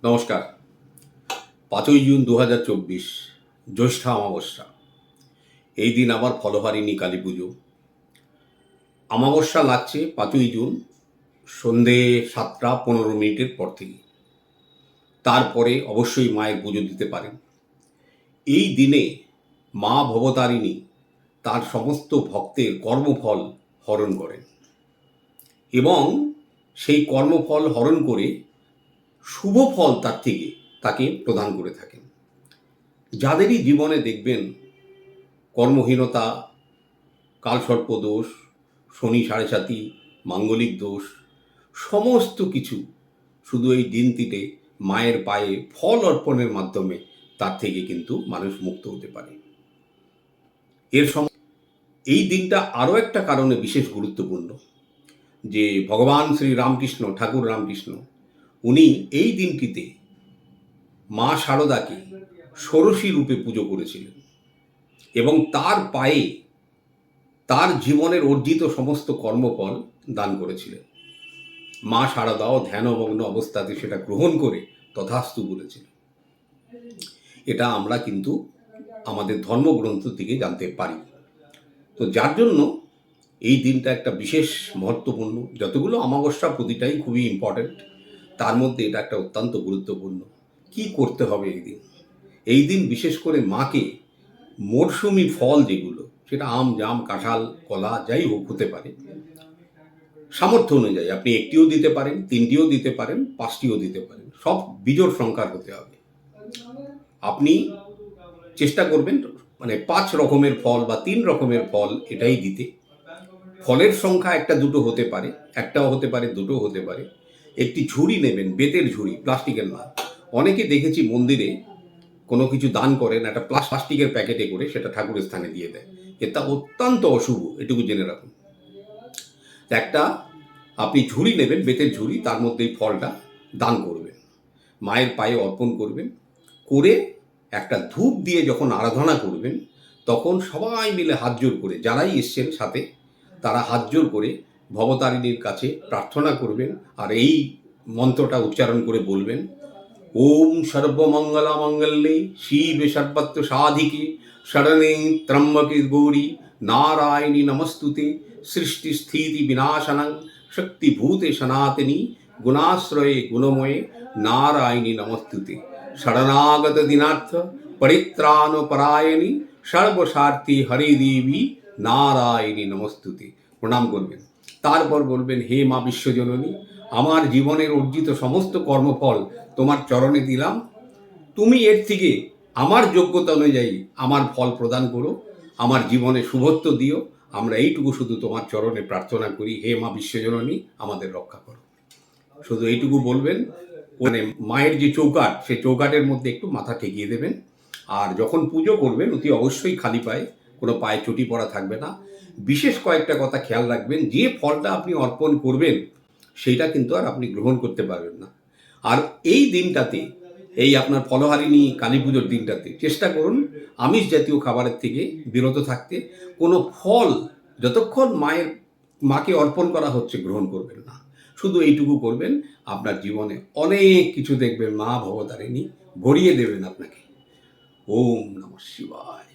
নমস্কার। ৫ই জুন ২০২৪ জ্যৈষ্ঠা অমাবস্যা। এই দিন আবার ফলহারিণী কালী পুজো। অমাবস্যা লাগছে ৫ই জুন সন্ধে ৭টা ১৫ মিনিটের পর থেকে। তারপরে অবশ্যই মায়ের পুজো দিতে পারেন। এই দিনে মা ভবতারিণী তার সমস্ত ভক্তের কর্মফল হরণ করেন এবং সেই কর্মফল হরণ করে শুভ ফল তাকে প্রদান করে থাকেন। যাদেরই জীবনে দেখবেন কর্মহীনতা, কালসর্প দোষ, শনি সাড়ে সাতি, মাঙ্গলিক দোষ, সমস্ত কিছু শুধু এই দিনটিতে মায়ের পায়ে ফল অর্পণের মাধ্যমে তার থেকে কিন্তু মানুষ মুক্ত হতে পারে। এই দিনটা আরও একটা কারণে বিশেষ গুরুত্বপূর্ণ যে ভগবান শ্রী রামকৃষ্ণ, ঠাকুর রামকৃষ্ণ, উনি এই দিনটিতে মা শারদাকে ষোড়শী রূপে পুজো করেছিলেন এবং তার পায়ে তার জীবনের অর্জিত সমস্ত কর্মফল দান করেছিলেন। মা শারদাও ধ্যানমগ্ন অবস্থাতে সেটা গ্রহণ করে তথাস্তু বলেছিলেন। এটা আমরা কিন্তু আমাদের ধর্মগ্রন্থ থেকে জানতে পারি। তো যার জন্য এই দিনটা একটা বিশেষ মহত্বপূর্ণ। যতগুলো অমাবস্যা প্রতিটাই খুবই ইম্পর্ট্যান্ট, তার মধ্যে এটা একটা অত্যন্ত গুরুত্বপূর্ণ। কি করতে হবে এই দিন বিশেষ করে মাকে মরশুমি ফল যেগুলো, সেটা আম, জাম, কাঁঠাল, কলা যাই হোক হতে পারে, সামর্থ্য অনুযায়ী আপনি একটিও দিতে পারেন, তিনটিও দিতে পারেন, পাঁচটিও দিতে পারেন, সব বিজোড় সংখ্যার হতে হবে। আপনি চেষ্টা করবেন মানে 5 রকমের ফল বা 3 রকমের ফল এটাই দিতে। ফলের সংখ্যা একটা দুটো হতে পারে, একটাও হতে পারে, দুটো হতে পারে। একটি ঝুড়ি নেবেন, বেতের ঝুড়ি, প্লাস্টিকের না। অনেকে দেখেছি মন্দিরে কোনো কিছু দান করেন একটা প্লাস্টিকের প্যাকেটে করে সেটা ঠাকুরের স্থানে দিয়ে দেয়। এটা অত্যন্ত অশুভ, এটুকু জেনে রাখুন। একটা আপনি ঝুড়ি নেবেন, বেতের ঝুড়ি, তার মধ্যে এই ফলটা দান করবেন, মায়ের পায়ে অর্পণ করবেন। করে একটা ধূপ দিয়ে যখন আরাধনা করবেন তখন সবাই মিলে হাত জোড় করে, যারাই এসছেন সাথে তারা হাত জোড় করে ভবতারিণীর কাছে প্রার্থনা করবেন আর এই মন্ত্রটা উচ্চারণ করে বলবেন, ওম সর্বমঙ্গলা মঙ্গলে শিবে সর্বত্র সাধিকে শরণে ত্রম্বকে গৌরী নারায়ণী নমস্তুতে সৃষ্টি স্থিতি বিনাশনং শক্তিভূতে সনাতনী গুণাশ্রয়ে গুণময়ে নারায়ণী নমস্তুতে শরণাগত দিনার্থ পরিত্রাণ পরায়ণী সর্বস্বার্থী হরে দেবী নারায়ণী নমস্তুতে প্রণাম করবেন। তারপর বলবেন, হে মা বিশ্বজননী, আমার জীবনের অর্জিত সমস্ত কর্মফল তোমার চরণে দিলাম। তুমি এর থেকে আমার যোগ্যতা অনুযায়ী আমার ফল প্রদান করো, আমার জীবনে শুভত্ব দিও। আমরা এইটুকু শুধু তোমার চরণে প্রার্থনা করি, হে মা বিশ্বজননী আমাদের রক্ষা করো। শুধু এইটুকু বলবেন। মানে মায়ের যে চৌকাঠ, সেই চৌকাঠের মধ্যে একটু মাথা ঠেকিয়ে দেবেন। আর যখন পুজো করবেন অতি অবশ্যই খালি পায়ে, কোনো পায়ে চটি পরা থাকবে না। বিশেষ কয়েকটা কথা খেয়াল রাখবেন, যে ফলটা আপনি অর্পণ করবেন সেইটা কিন্তু আর আপনি গ্রহণ করতে পারবেন না। আর এই দিনটাতে, এই আপনার ফলহারিণী কালী পুজোর দিনটাতে চেষ্টা করুন আমিষ জাতীয় খাবারের থেকে বিরত থাকতে। কোনো ফল যতক্ষণ মাকে অর্পণ করা হচ্ছে গ্রহণ করবেন না। শুধু এইটুকু করবেন, আপনার জীবনে অনেক কিছু দেখবেন মা ভবতারিণী ভরিয়ে দেবেন আপনাকে। ওম নমঃ শিবায়।